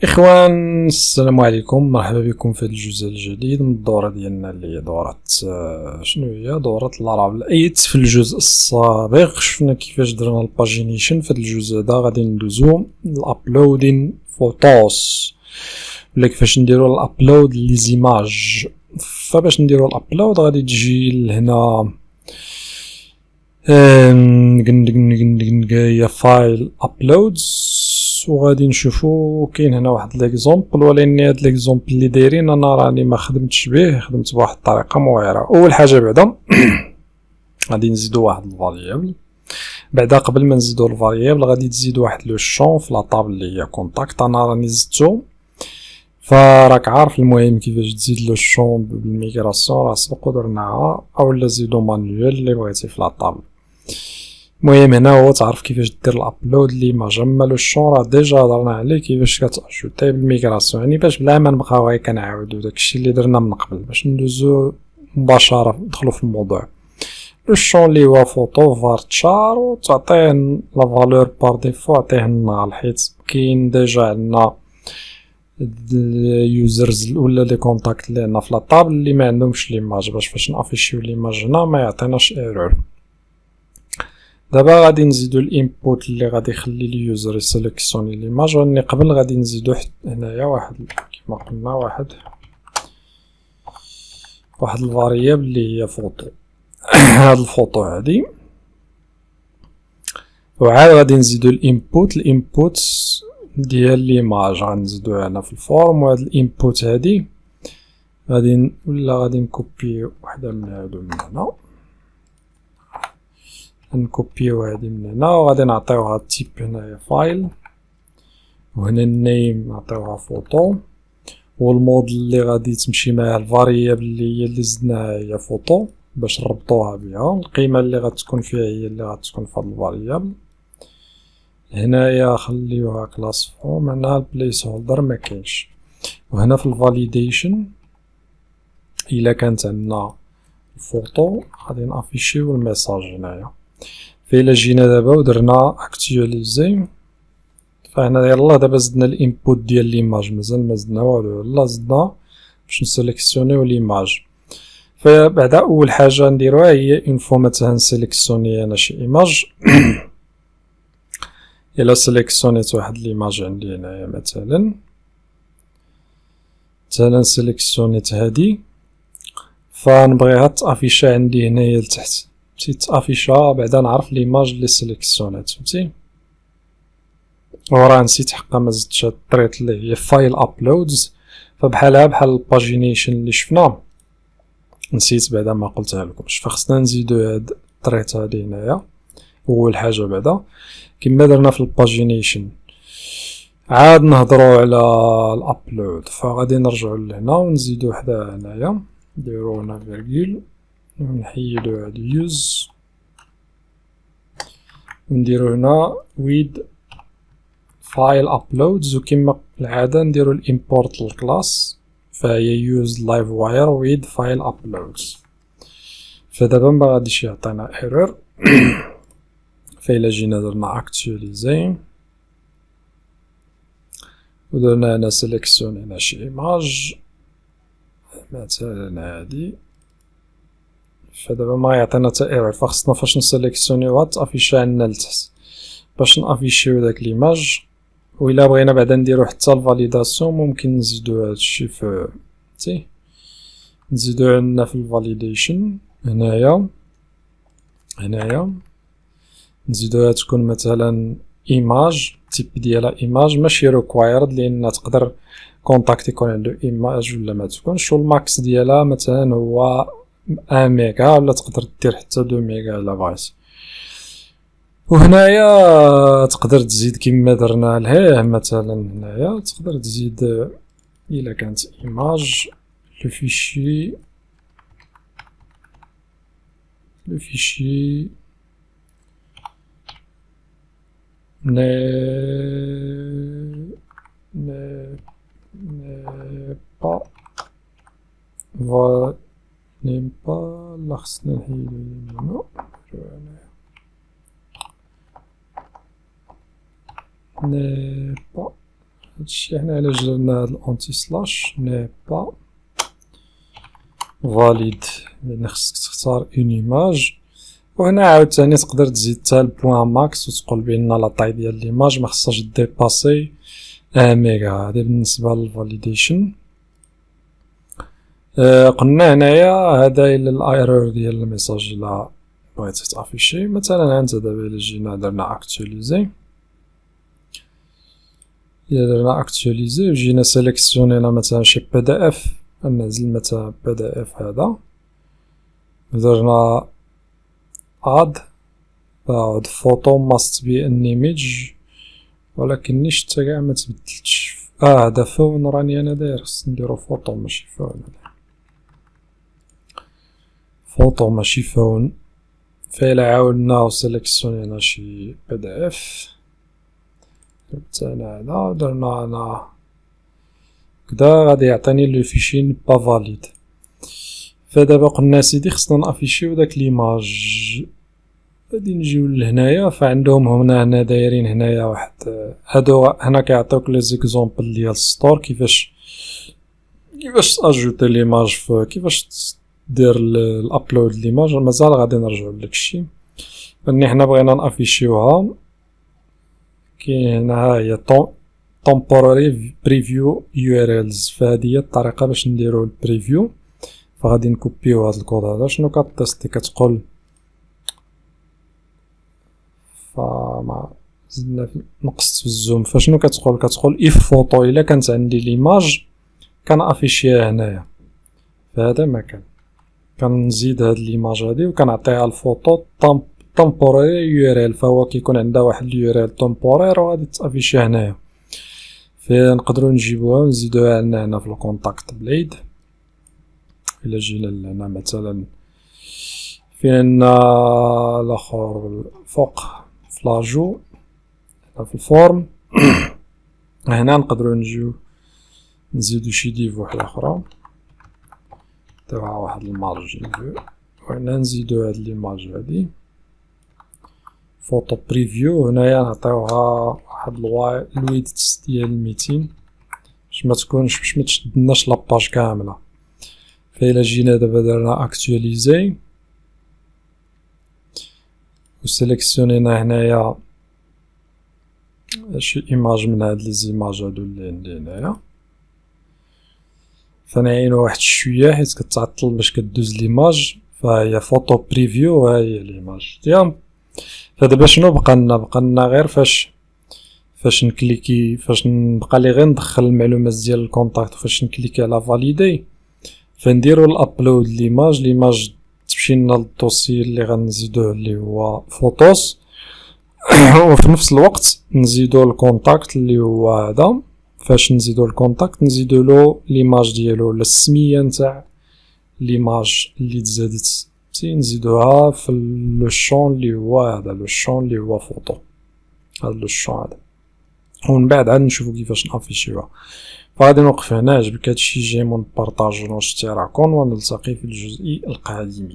اخوان، السلام عليكم، مرحبا بكم في هذا الجزء الجديد من الدورة ديالنا اللي هي دورة شنو هي دورة لارافيل الايت. في الجزء السابق شفنا كيفاش درنا الباجينيشن. في هذا الجزء هذا غادي ندوزو الابلودين فوتوس ولا كيفاش نديرو الابلود لي زيماج. فباش نديرو الابلود غادي تجي لهنا هي فايل ابلودز وغادي نشوفو كاين هنا واحد ليكزومبل، ولكن هاد ليكزومبل اللي دايرين انا راني ما خدمتش به، خدمت بواحد الطريقه مويره. اول حاجه بعدا غادي نزيدو واحد الفاريابل. بعدا قبل ما نزيدو الفاريابل غادي تزيد واحد لو شون في لاطابل اللي هي كونتاكت، انا راني زدتو فراك عارف. المهم كيفاش تزيد لو شون بالميغراسيون راه سبق درناها، اولا زيدو مانيوال اللي بغيتي في لاطابل. المهم هنا هو تعرف كيفاش دير الابلود ليماج. اما لو شون راه ديجا هضرنا عليه كيفاش كتاجوتي بالميغراسيون، يعني باش بلا ما نبقاو غير كنعاودو داكشي اللي درنا من قبل، باش ندوزو مباشره ندخلو في الموضوع. لو شون اللي هو فوتو فارتشار وتعطيه لا فالور بار ديفو عطيه النال، حيت كاين ديجا عندنا اليوزرز ولا لي كونتاكت اللي عندنا في لاطابل اللي ما عندهمش ليماج، باش فاش نافيشيو ليماج هنا ما يعطيناش ايرور. دابا غادي نزيدو الانبوت اللي غادي يخلي اليوزر يسيليكسيوني ليماج، ولكن قبل غادي نزيدو هنايا واحد كيما قلنا واحد الفاريابل اللي هي فوتو. هاد الفوتو هادي، وعاد غادي نزيدو الانبوت ديال ليماج غنزيدوها هنا في الفورم. وهاد الانبوت هادي غادي نكوبيو وحده من هادو من هنا، نكوبيو هادي من هنا وغادي نعطيوها التيب هنايا فايل، وهنا النيم نعطيوها فوتو، والموديل اللي غادي تمشي معاه الفاريابل اللي هي اللي زدناها هي فوتو باش نربطوها بها. القيمه اللي غتكون فيها هي اللي غتكون في هاد الفاريابل. هنايا خليوها كلاس فورم، هنا البليس هولدر ما كاينش. وهنا في الفاليديشن الا كانت عندنا الفوتو غادي نافيشيو الميساج هنايا. فإلا جينا دابا ودرنا اكتواليزي، فهنا يلا دابا زدنا الانبوت ديال ليماج، مازال ما زدنا والو، يلا زدنا باش نسيليكسيونيو ليماج. فبعدا اول حاجه نديروها هي اون فوا مثلا نسيليكسيوني انا شي ايماج. الا سيليكسيونيت واحد ليماج عندي هنايا مثلا سيليكسيونيت هادي، فنبغيها تافيشا عندي هنايا لتحت، تافيشا بعدا نعرف ليماج اللي سيليكسيونيت، فهمتي. وراه نسيت حقا ما زدتش هاد الطريط اللي هي فايل ابلودز، فبحالها بحال الباجينيشن اللي شفنا نسيت بعدا ما قلتها لكمش. فخصنا نزيدو هاد الطريط هادي هنايا اول حاجه. بعدا كما درنا في الباجينيشن عاد نهضروا على الابلود، فغادي نرجعوا لهنا ونزيدو وحده هنايا، نديرو هنا فيرغول ونحيدو هاد يوز ونديرو هنا ويد فايل ابلودز، وكما العاده نديرو الامبورت للكلاس فهي يوز لايف واير ويد فايل ابلودز. فدابا ما غاديش يعطينا ايرور. فإلا جينا درنا اكتواليزي ودرنا هنا سيليكسيونينا شي ايماج مثلا هادي، فدابا ما يعطينا حتى ايرور. فخصنا فاش نسيليكسيونيوها تافيشا عندنا لتحت باش نافيشيو داك ليماج. وإلا بغينا بعدا نديرو حتى الفاليداسيون ممكن نزيدو هادشي في نزيدو عندنا في الفاليديشن هنايا نزيدوها تكون مثلا ايماج، تيب ديالها ايماج ماشي ريكوايرد، لان تقدر كونتاكت يكون عنده ايماج ولا ما تكونش، والماكس ديالها مثلا هو 1 ميغا ولا تقدر دير حتى 2 ميغا الا بغيتي. وهنايا تقدر تزيد كما درنا لهيه، مثلا هنايا تقدر تزيد الا كانت ايماج لو فيشي n'est pas لا خصنا نحيدو هنا n'est pas هادشي حنا علاش درنا هاد الانتي سلاش ني با فاليد، يعني خصك تختار اون ايماج. وهنا عاوتاني تقدر تزيد حتى البوان ماكس وتقول بان لا طاي ديال ليماج ما خصهاش ديباسي 1 ميغا. هذا بالنسبه للفاليديشن. قلنا هنايا هذا الى الايرور ديال الميساج الا بغيتي تافيشي. مثلا هانت دابا الا جينا درنا اكتواليزي، الا درنا اكتواليزي وجينا سيليكسيونينا مثلا شي بي دي اف، ننزل مثلا بي دي اف هذا، درنا اد بعد فوتو must be an image، ولكن نيش حتى كاع ما تبدلتش. هذا فون راني انا داير، خص نديرو فوتو ماشي فون. فوتو ماشي فون. فإلا عاودنا وسيليكسيونينا شي بي دي اف، درنا هذا ودرنا هنا كدا، غادي يعطيني لو فيشي با فاليد. فدابا قلنا سيدي خصنا نافيشيو داك ليماج. غادي نجيو لهنايا، فعندهم هنا دايرين هنايا واحد هادو هنا كيعطيوك لي زيكزومبل ديال السطور، كيفاش تاجوتي ليماج، كيفاش دير الابلود ليماج. مازال غادي نرجعو لداكشي. ملي حنا بغينا نافيشيوها كاين هنا ها هي temporary preview URLs، فهذه هي الطريقه باش نديرو البريفيو. فغادي نكوبيو هاد الكود هذا. شنو كتستي كتقول فما زدنا نقصت في الزوم، فشنو كتقول اف فوتو الا كانت عندي ليماج كنافيشيها هنايا في هذا المكان، كنزيد هاد ليماج هادي وكنعطيها الفوتو temporary URL، فهو كيكون عندها واحد URL temporaire وغادي تافيشي هنايا. فنقدروا نجيبوها ونزيدوها لنا هنا في الكونتاكت بليد. الا جينا لهنا مثلا فين الاخر فوق في لاجو في الفورم هنا نقدروا نجيو نزيدو شي ديف واحده اخرى، نديروها واحد المارجين فيو، وهنا نزيدو هاد ليماج هادي فوتو بريفيو. هنايا نعطيوها واحد الويدث ديال 200 باش ما تكونش باش ما تشدناش لاباج كامله. فإلا جينا دابا درنا اكتواليزي وسيليكسيونينا هنايا شي ايماج من هاد لي زيماج هادو اللي عندي هنايا، فنعينو واحد شويه حيت كتعطل باش كدوز ليماج. فهي فوتو بريفيو وها هي ليماج ديال. فدابا شنو بقى لنا غير فاش نكليكي، فاش نبقى لي غير ندخل المعلومات ديال الكونتاكت، فاش نكليكي على فاليدي فنديرو الابلود ليماج تمشي لنا للدوسي اللي غنزيدوه اللي هو فوتوس وفي نفس الوقت نزيدو الكونتاكت اللي هو هذا. فاش نزيدو الكونتاكت نزيدو له ليماج ديالو ولا السميه نتاع ليماج اللي تزادت، نزيدوها في لو شون اللي هو هذا، لو شون اللي هو فوتو، هذا لو شون هذا. ومن بعد عاد نشوفو كيفاش نافيشيوها. فغادي نوقف هنا. عجبك هادشي جيمون بارطاجو واشتراكم، ونلتقي في الجزء القادم.